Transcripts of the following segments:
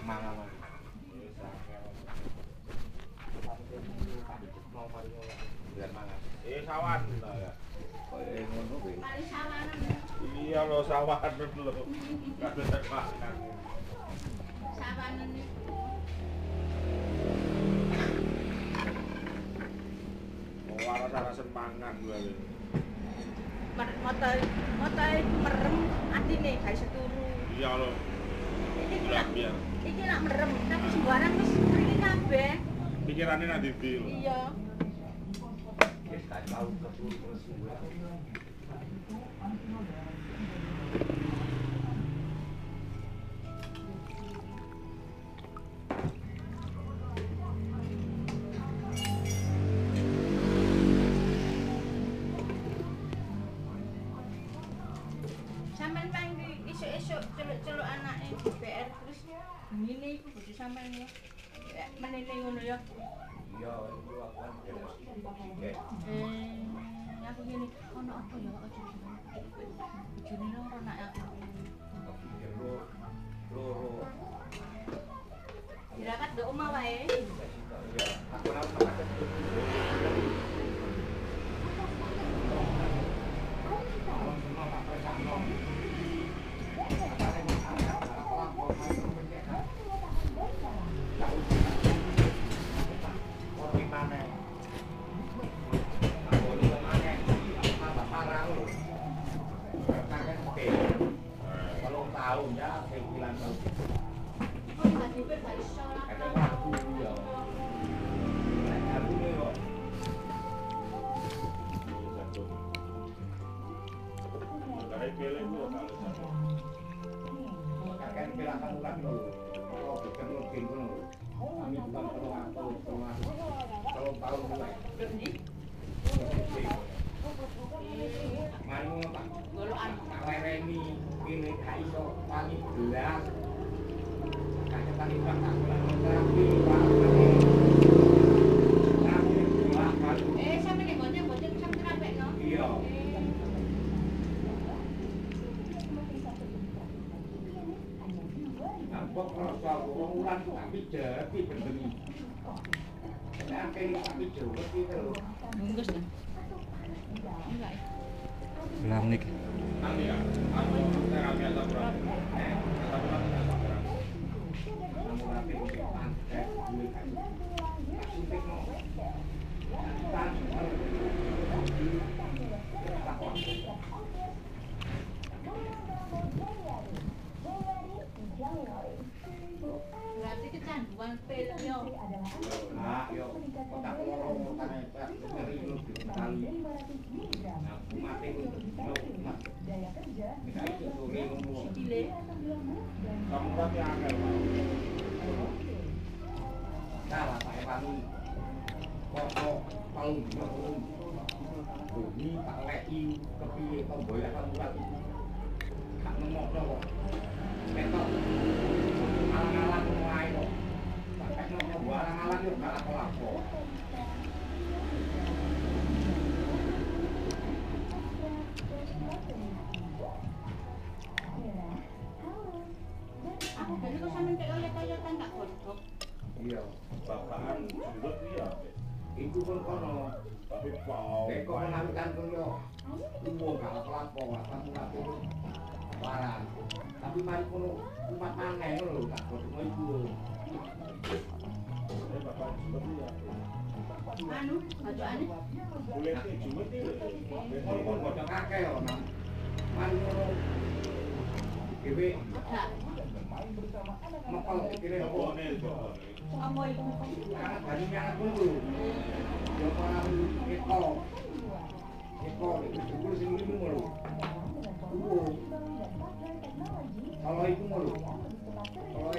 mangan. Sawan ya. Kaya ngono kuwi. Mari sawanan. Iya lho sawanan lho. Kabeh tak makan. Sawanan niku. Waras-warasen pangan kuwi. Motoe iku merem atine gawe seturu. Iya lho. Iki nak merem, tapi sembarang wis mriki kabeh. Pikirane nang ndi lho. Iya. Wis tak tau terus suwe. Sampeyan panggi esuk-esuk celuk-celuk anake BR terus ngene iku bojo sampeyan ya. Menene ngono ya. Iya, iku aku kan Aku ngene ono apa ya kok aja bojone nang ana aku. loro. Dirakat ndok omah wae. Aku nang tempat Belang nih. Berarti kecanduan pil yo. Nah, yo kotak loro kotak hebat ngeri lu dikali. Nah, mati ku daya kerja. Nek iki sore ngono. Sikile. Kamu tapi angel. Salah Pak Epani. Kok palung dino turun. Bumi tak leki kepiye to boya kan murat. Tak nemokno kok. Ketok. Alang-alang wae kok. Sampai nemok alang-alang yo gak lapo-lapo. Aku dene kok sampeyan kaya tak godhog. Iya, babakan jurut iya. Iku pun kono, tapi pau. Nek kok nangkan ku yo. Umum gak lapo-lapo, apa murat itu. Parah. Tapi mari kono umat maneh lho, tak godhog iku lho. Bapak jurut iya. Anu, bacane. Boleh jurut iki. Kon godhog akeh yo, Nang. Mari kono. Dewe mepel pikire opo ne kok. Apa iku? Anak baninya aku lho. Yo ora eko. Eko iki sing ngene lho. Kalau iku lho. Kalau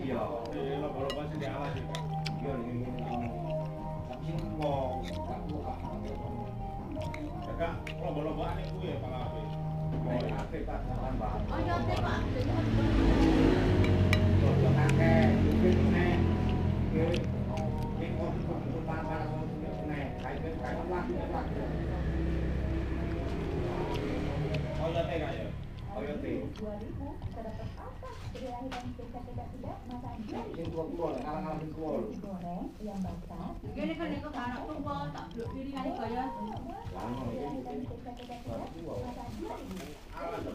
iya, lho sing diawas iki. Yo ngene. Tapi wong tak buka. Kak, lomba-lombaan iku ya Pak Ape. Nek ape tak tambah. Oh, yo te Pak. Yo kakek, mungkin nek iki kok panas-panas nek kae lagi. Sing tua-tua, ngalang-ngalang sing tua lho. Gini kan ini anak tua, tak duduk diri kan kaya. Lama iki. Tua. Alah to.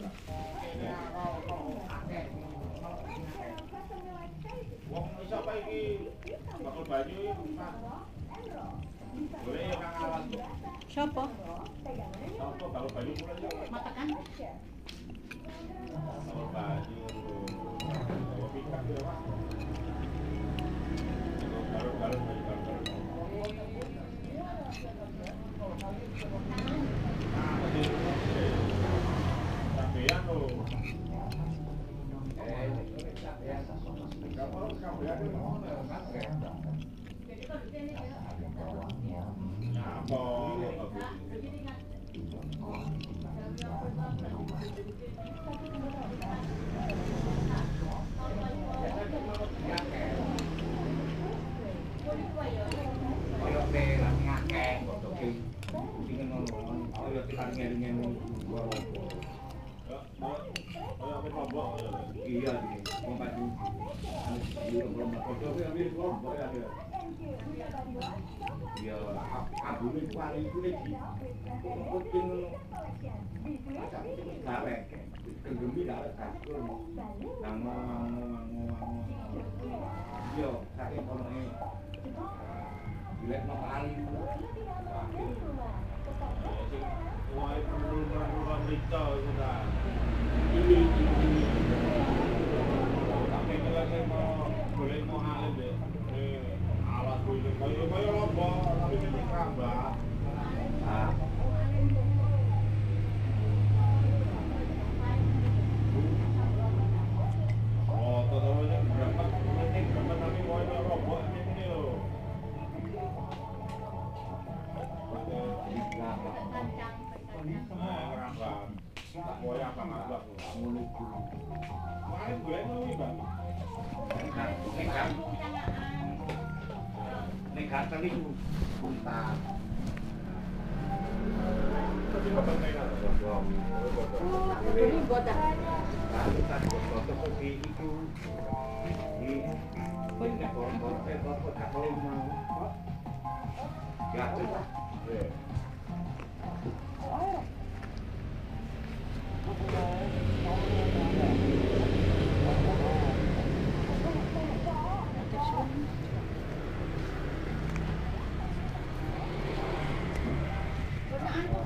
Wong iso apa iki? Bakul banyu iki, Mas. Boleh ya Kang Alas. Siapa? Sopo bakul banyu mulai. Matakan. Bakul banyu. Bawa pikat ya, Mas. Garut-garut banyu garut. Sampeyan lho. Kapal sampeyan iki ngono, Mas. Apa? Kaya te lagi ngakeh kok iki. Ingin ngono. Kaya te lagi ngene-ngene. Apa kelompok? Iya iki. Wong padu. Iya, belum foto ya mirip kelompok ya. Ya, abune kuwi iku iki. Kucing ngono. Macam garek. Kenggemi garek kasur. Yo, saking kono iki. Dilekno kali. Wah, perlu berita itu dah. Ini. Tapi kalau mau boleh mau alim deh. Alat boleh kayak lombok, tapi ini kambah. Ah. Oh, totalnya berapa? Ini berapa tapi mau lombok ini loh. Ngerambam. Tak boleh apa ngambak. Kemarin boleh nih bang. Nek gatel iku buntar. Tapi apa mereka? Ini goda. Lalu tadi foto kopi iku. Ini foto kalau mau. Gatel.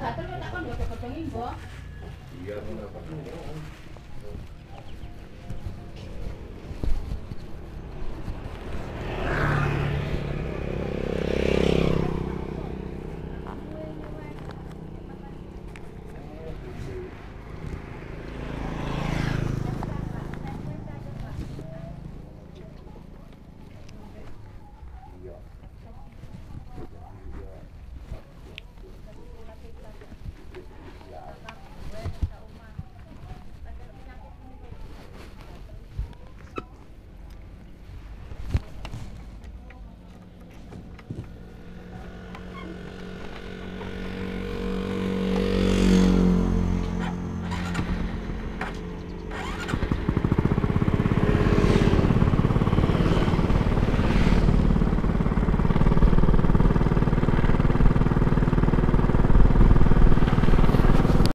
Gatel tak kon godhong-godhongi, Mbok. Iya, ngono.